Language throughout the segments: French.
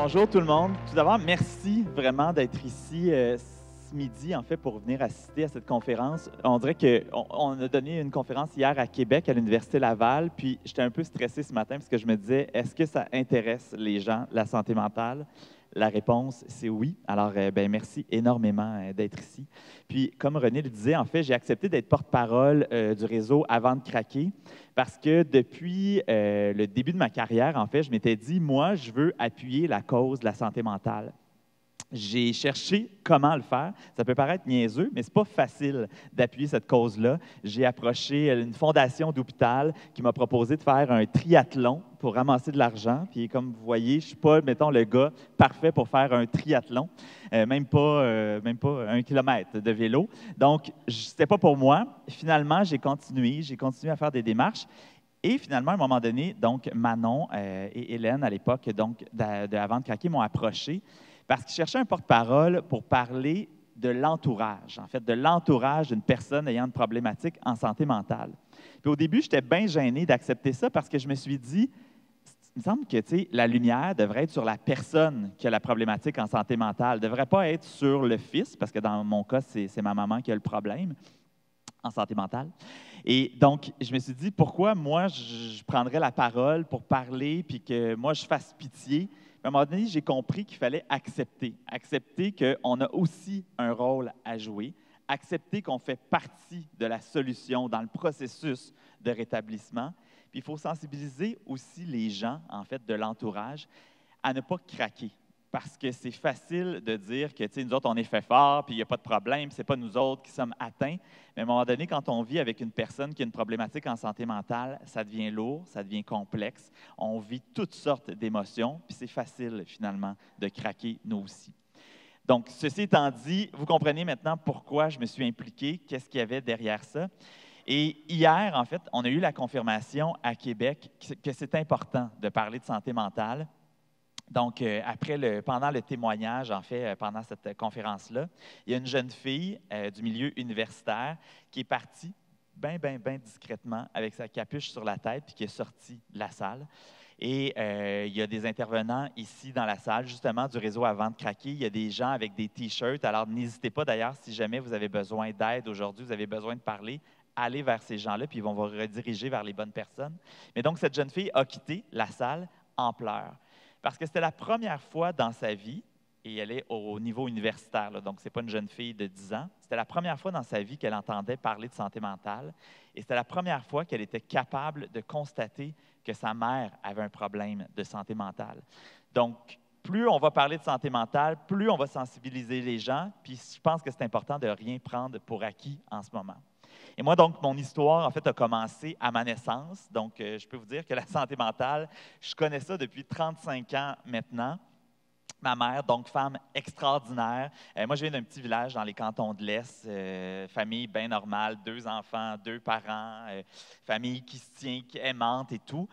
Bonjour tout le monde. Tout d'abord, merci vraiment d'être ici ce midi, en fait, pour venir assister à cette conférence. On dirait qu'on a donné une conférence hier à Québec, à l'Université Laval, puis j'étais un peu stressé ce matin parce que je me disais, est-ce que ça intéresse les gens, la santé mentale? La réponse, c'est oui. Alors, merci énormément d'être ici. Puis, comme René le disait, en fait, j'ai accepté d'être porte-parole du réseau Avant de craquer parce que depuis le début de ma carrière, en fait, je m'étais dit, moi, je veux appuyer la cause de la santé mentale. J'ai cherché comment le faire. Ça peut paraître niaiseux, mais ce n'est pas facile d'appuyer cette cause-là. J'ai approché une fondation d'hôpital qui m'a proposé de faire un triathlon pour ramasser de l'argent. Puis comme vous voyez, je ne suis pas, mettons, le gars parfait pour faire un triathlon, même pas 1 kilomètre de vélo. Donc, ce n'était pas pour moi. Finalement, j'ai continué à faire des démarches. Et finalement, à un moment donné, donc Manon et Hélène, à l'époque, donc Avant de craquer, m'ont approché parce qu'ils cherchaient un porte-parole pour parler de l'entourage, en fait, de l'entourage d'une personne ayant une problématique en santé mentale. Puis au début, j'étais bien gêné d'accepter ça parce que je me suis dit, il me semble que la lumière devrait être sur la personne qui a la problématique en santé mentale, ne devrait pas être sur le fils, parce que dans mon cas, c'est ma maman qui a le problème en santé mentale. Et donc, je me suis dit, pourquoi moi, je prendrais la parole pour parler, puis que moi, je fasse pitié. À un moment donné, j'ai compris qu'il fallait accepter qu'on a aussi un rôle à jouer, accepter qu'on fait partie de la solution dans le processus de rétablissement. Puis il faut sensibiliser aussi les gens, en fait, de l'entourage, à ne pas craquer. Parce que c'est facile de dire que, nous autres, on est fait fort, puis il n'y a pas de problème, ce n'est pas nous autres qui sommes atteints. Mais à un moment donné, quand on vit avec une personne qui a une problématique en santé mentale, ça devient lourd, ça devient complexe. On vit toutes sortes d'émotions, puis c'est facile, finalement, de craquer, nous aussi. Donc, ceci étant dit, vous comprenez maintenant pourquoi je me suis impliqué, qu'est-ce qu'il y avait derrière ça. Et hier, en fait, on a eu la confirmation à Québec que c'est important de parler de santé mentale. Donc, pendant le témoignage, en fait, pendant cette conférence-là, il y a une jeune fille du milieu universitaire qui est partie bien discrètement avec sa capuche sur la tête puis qui est sortie de la salle. Et il y a des intervenants ici dans la salle, justement, du réseau Avant de craquer. Il y a des gens avec des T-shirts. Alors, n'hésitez pas d'ailleurs, si jamais vous avez besoin d'aide aujourd'hui, vous avez besoin de parler, allez vers ces gens-là, puis ils vont vous rediriger vers les bonnes personnes. Mais donc, cette jeune fille a quitté la salle en pleurs. Parce que c'était la première fois dans sa vie, et elle est au niveau universitaire, là, donc ce n'est pas une jeune fille de 10 ans, c'était la première fois dans sa vie qu'elle entendait parler de santé mentale, et c'était la première fois qu'elle était capable de constater que sa mère avait un problème de santé mentale. Donc, plus on va parler de santé mentale, plus on va sensibiliser les gens, puis je pense que c'est important de ne rien prendre pour acquis en ce moment. Et moi, donc, mon histoire, en fait, a commencé à ma naissance. Donc, je peux vous dire que la santé mentale, je connais ça depuis 35 ans maintenant. Ma mère, donc femme extraordinaire. Moi, je viens d'un petit village dans les cantons de l'Est, famille bien normale, 2 enfants, 2 parents, famille qui se tient, qui est aimante et tout.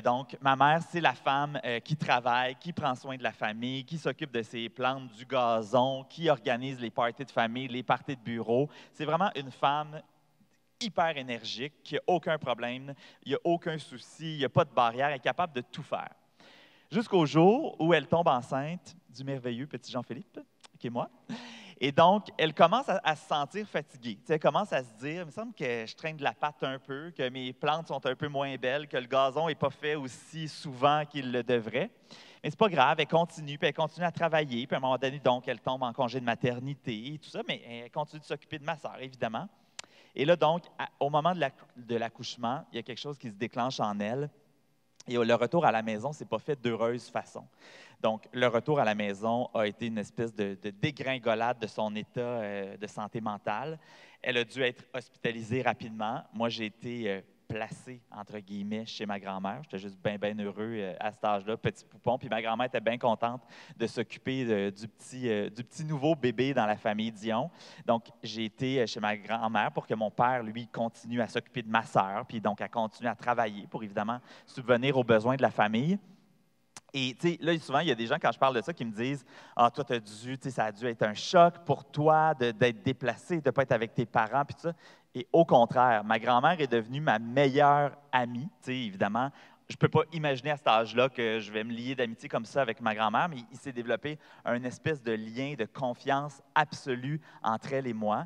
Donc, ma mère, c'est la femme qui travaille, qui prend soin de la famille, qui s'occupe de ses plantes, du gazon, qui organise les parties de famille, les parties de bureau. C'est vraiment une femme hyper énergique, qui n'a aucun problème, il n'y a aucun souci, il n'y a pas de barrière, elle est capable de tout faire. Jusqu'au jour où elle tombe enceinte du merveilleux petit Jean-Philippe, qui est moi. Et donc, elle commence à se sentir fatiguée. Elle commence à se dire, il me semble que je traîne de la patte un peu, que mes plantes sont un peu moins belles, que le gazon n'est pas fait aussi souvent qu'il le devrait. Mais c'est pas grave, elle continue, puis elle continue à travailler. Puis à un moment donné, donc, elle tombe en congé de maternité et tout ça, mais elle continue de s'occuper de ma sœur, évidemment. Et là, donc, au moment de l'accouchement, il y a quelque chose qui se déclenche en elle. Et le retour à la maison, ce n'est pas fait d'heureuse façon. Donc, le retour à la maison a été une espèce de dégringolade de son état de santé mentale. Elle a dû être hospitalisée rapidement. Moi, j'ai été placé, entre guillemets, chez ma grand-mère. J'étais juste bien heureux à cet âge-là, petit poupon. Puis ma grand-mère était bien contente de s'occuper du petit nouveau bébé dans la famille Dion. Donc, j'ai été chez ma grand-mère pour que mon père, lui, continue à s'occuper de ma sœur, puis donc à continuer à travailler pour, évidemment, subvenir aux besoins de la famille. Et là, souvent, il y a des gens, quand je parle de ça, qui me disent « Ah, toi, ça a dû être un choc pour toi d'être déplacé, de ne pas être avec tes parents, puis tout ça. » Et au contraire, ma grand-mère est devenue ma meilleure amie. Évidemment, je ne peux pas imaginer à cet âge-là que je vais me lier d'amitié comme ça avec ma grand-mère, mais il s'est développé un espèce de lien de confiance absolue entre elle et moi.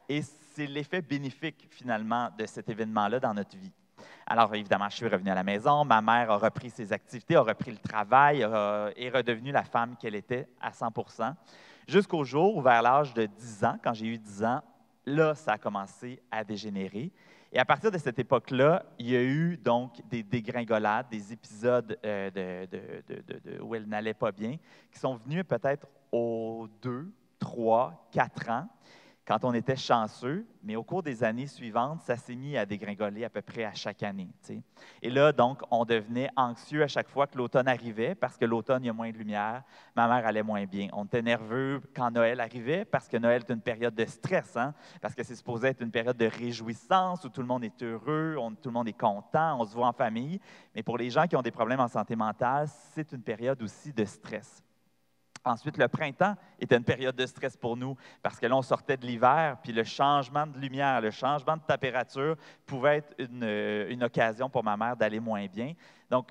Et c'est l'effet bénéfique, finalement, de cet événement-là dans notre vie. Alors, évidemment, je suis revenu à la maison. Ma mère a repris ses activités, a repris le travail, est redevenue la femme qu'elle était à 100 jusqu'au jour où, vers l'âge de 10 ans, quand j'ai eu 10 ans, là, ça a commencé à dégénérer. Et à partir de cette époque-là, il y a eu donc des dégringolades, des épisodes où elle n'allait pas bien, qui sont venus peut-être aux 2, 3, 4 ans, quand on était chanceux, mais au cours des années suivantes, ça s'est mis à dégringoler à peu près à chaque année. T'sais. Et là, donc, on devenait anxieux à chaque fois que l'automne arrivait, parce que l'automne, il y a moins de lumière, ma mère allait moins bien. On était nerveux quand Noël arrivait, parce que Noël est une période de stress, hein? Parce que c'est supposé être une période de réjouissance où tout le monde est heureux, tout le monde est content, on se voit en famille. Mais pour les gens qui ont des problèmes en santé mentale, c'est une période aussi de stress. Ensuite, le printemps était une période de stress pour nous parce que là, on sortait de l'hiver, puis le changement de lumière, le changement de température pouvait être une occasion pour ma mère d'aller moins bien. Donc,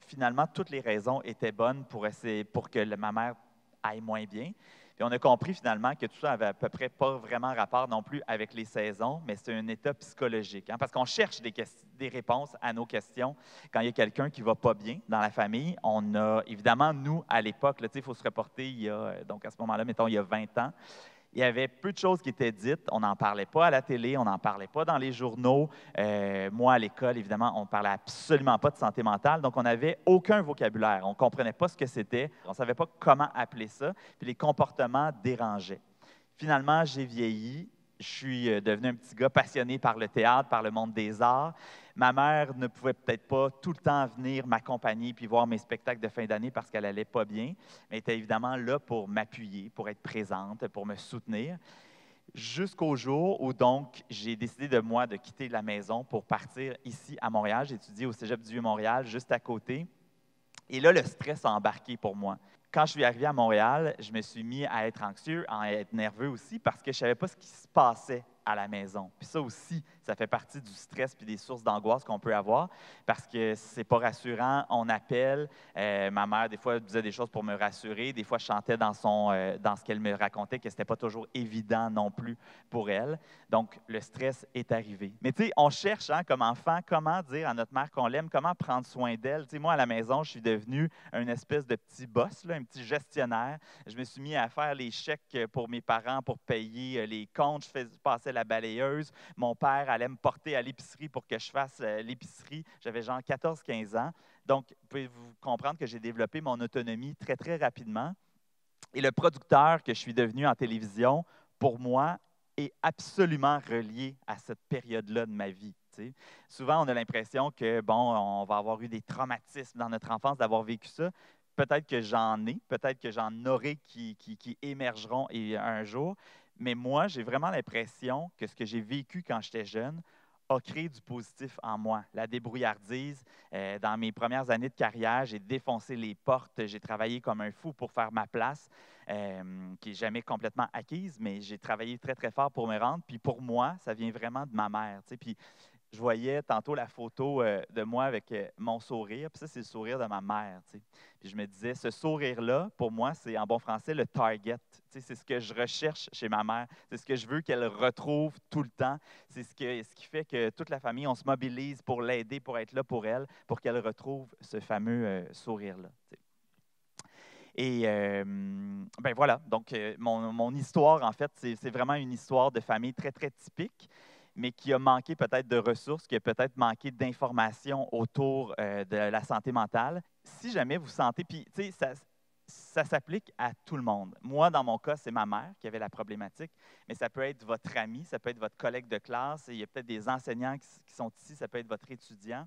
finalement, toutes les raisons étaient bonnes pour que ma mère aille moins bien. Puis on a compris finalement que tout ça avait à peu près pas vraiment rapport non plus avec les saisons, mais c'est un état psychologique. Hein, parce qu'on cherche des réponses à nos questions quand il y a quelqu'un qui ne va pas bien dans la famille. On a, évidemment, nous, à l'époque, il faut se reporter, donc à ce moment-là, mettons, il y a 20 ans, il y avait peu de choses qui étaient dites. On n'en parlait pas à la télé, on n'en parlait pas dans les journaux. Moi, à l'école, évidemment, on ne parlait absolument pas de santé mentale, donc on n'avait aucun vocabulaire. On ne comprenait pas ce que c'était, on ne savait pas comment appeler ça, puis les comportements dérangeaient. Finalement, j'ai vieilli. Je suis devenu un petit gars passionné par le théâtre, par le monde des arts. Ma mère ne pouvait peut-être pas tout le temps venir m'accompagner puis voir mes spectacles de fin d'année parce qu'elle n'allait pas bien, mais elle était évidemment là pour m'appuyer, pour être présente, pour me soutenir. Jusqu'au jour où, donc, j'ai décidé de quitter la maison pour partir ici à Montréal. J'ai étudié au Cégep du Vieux-Montréal, juste à côté. Et là, le stress a embarqué pour moi. Quand je suis arrivé à Montréal, je me suis mis à être anxieux, à être nerveux aussi, parce que je ne savais pas ce qui se passait à la maison. Puis ça aussi, ça fait partie du stress puis des sources d'angoisse qu'on peut avoir, parce que c'est pas rassurant. On appelle. Ma mère, des fois, elle disait des choses pour me rassurer. Des fois, je chantais dans ce qu'elle me racontait, que ce n'était pas toujours évident non plus pour elle. Donc, le stress est arrivé. Mais tu sais, on cherche, hein, comme enfant, comment dire à notre mère qu'on l'aime, comment prendre soin d'elle. Tu sais, moi, à la maison, je suis devenu un espèce de petit boss, là, un petit gestionnaire. Je me suis mis à faire les chèques pour mes parents pour payer les comptes. Je passais la balayeuse. Mon père allait me porter à l'épicerie pour que je fasse l'épicerie. J'avais genre 14-15 ans. Donc, pouvez-vous comprendre que j'ai développé mon autonomie très, très rapidement. Et le producteur que je suis devenu en télévision, pour moi, est absolument relié à cette période-là de ma vie. T'sais. Souvent, on a l'impression que, bon, on va avoir eu des traumatismes dans notre enfance d'avoir vécu ça. Peut-être que j'en ai, peut-être que j'en aurai qui émergeront un jour. Mais moi, j'ai vraiment l'impression que ce que j'ai vécu quand j'étais jeune a créé du positif en moi. La débrouillardise. Dans mes premières années de carrière, j'ai défoncé les portes, j'ai travaillé comme un fou pour faire ma place, qui n'est jamais complètement acquise, mais j'ai travaillé très, très fort pour me rendre. Puis pour moi, ça vient vraiment de ma mère. Tu sais. Puis je voyais tantôt la photo de moi avec mon sourire, puis ça, c'est le sourire de ma mère. Tu sais. Puis je me disais, ce sourire-là, pour moi, c'est en bon français le target. Tu sais, c'est ce que je recherche chez ma mère. C'est ce que je veux qu'elle retrouve tout le temps. C'est ce qui fait que toute la famille, on se mobilise pour l'aider, pour être là pour elle, pour qu'elle retrouve ce fameux sourire-là. Tu sais. Et ben voilà, donc mon histoire, en fait, c'est vraiment une histoire de famille très, très typique, mais qui a manqué peut-être de ressources, qui a peut-être manqué d'informations autour de la santé mentale. Si jamais vous sentez, puis tu sais, ça s'applique à tout le monde. Moi, dans mon cas, c'est ma mère qui avait la problématique, mais ça peut être votre ami, ça peut être votre collègue de classe, il y a peut-être des enseignants qui sont ici, ça peut être votre étudiant.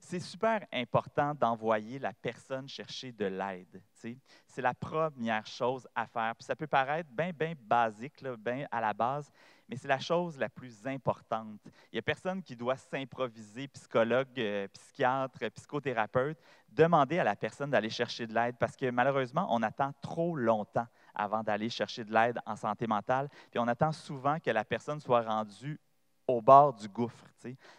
C'est super important d'envoyer la personne chercher de l'aide. C'est la première chose à faire. Puis ça peut paraître bien, bien basique, bien à la base, mais c'est la chose la plus importante. Il n'y a personne qui doit s'improviser psychologue, psychiatre, psychothérapeute. Demandez à la personne d'aller chercher de l'aide parce que malheureusement, on attend trop longtemps avant d'aller chercher de l'aide en santé mentale. Puis on attend souvent que la personne soit rendue au bord du gouffre.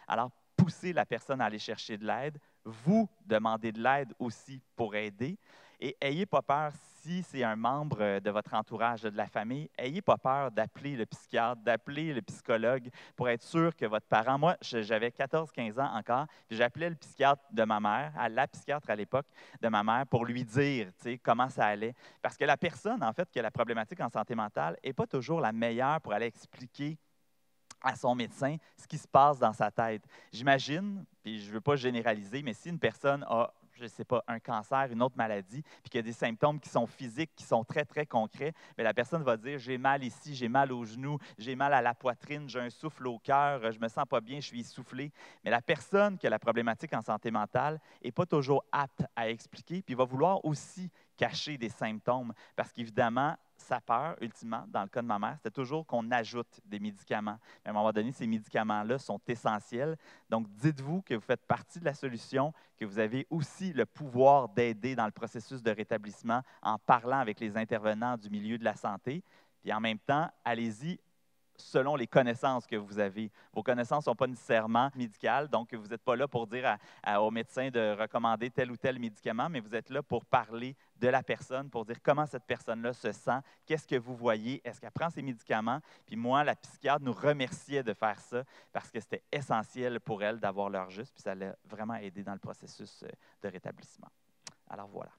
Alors, pousser la personne à aller chercher de l'aide, vous demander de l'aide aussi pour aider. Et n'ayez pas peur si c'est un membre de votre entourage, de la famille, n'ayez pas peur d'appeler le psychiatre, d'appeler le psychologue pour être sûr que votre parent, moi j'avais 14-15 ans encore, puis j'appelais le psychiatre de ma mère, la psychiatre à l'époque de ma mère, pour lui dire comment ça allait. Parce que la personne, en fait, qui a la problématique en santé mentale n'est pas toujours la meilleure pour aller expliquer à son médecin ce qui se passe dans sa tête. J'imagine, puis je ne veux pas généraliser, mais si une personne a, je ne sais pas, un cancer, une autre maladie, puis qu'il y a des symptômes qui sont physiques, qui sont très, très concrets, bien, la personne va dire « j'ai mal ici, j'ai mal aux genoux, j'ai mal à la poitrine, j'ai un souffle au cœur, je ne me sens pas bien, je suis essoufflé ». Mais la personne qui a la problématique en santé mentale n'est pas toujours apte à expliquer, puis va vouloir aussi cacher des symptômes, parce qu'évidemment, sa peur, ultimement, dans le cas de ma mère, c'était toujours qu'on ajoute des médicaments. Mais à un moment donné, ces médicaments-là sont essentiels. Donc, dites-vous que vous faites partie de la solution, que vous avez aussi le pouvoir d'aider dans le processus de rétablissement en parlant avec les intervenants du milieu de la santé. Puis en même temps, allez-y selon les connaissances que vous avez. Vos connaissances ne sont pas nécessairement médicales, donc vous n'êtes pas là pour dire au médecin de recommander tel ou tel médicament, mais vous êtes là pour parler de la personne, pour dire comment cette personne-là se sent, qu'est-ce que vous voyez, est-ce qu'elle prend ses médicaments. Puis moi, la psychiatre nous remerciait de faire ça parce que c'était essentiel pour elle d'avoir l'heure juste, puis ça l'a vraiment aidé dans le processus de rétablissement. Alors voilà.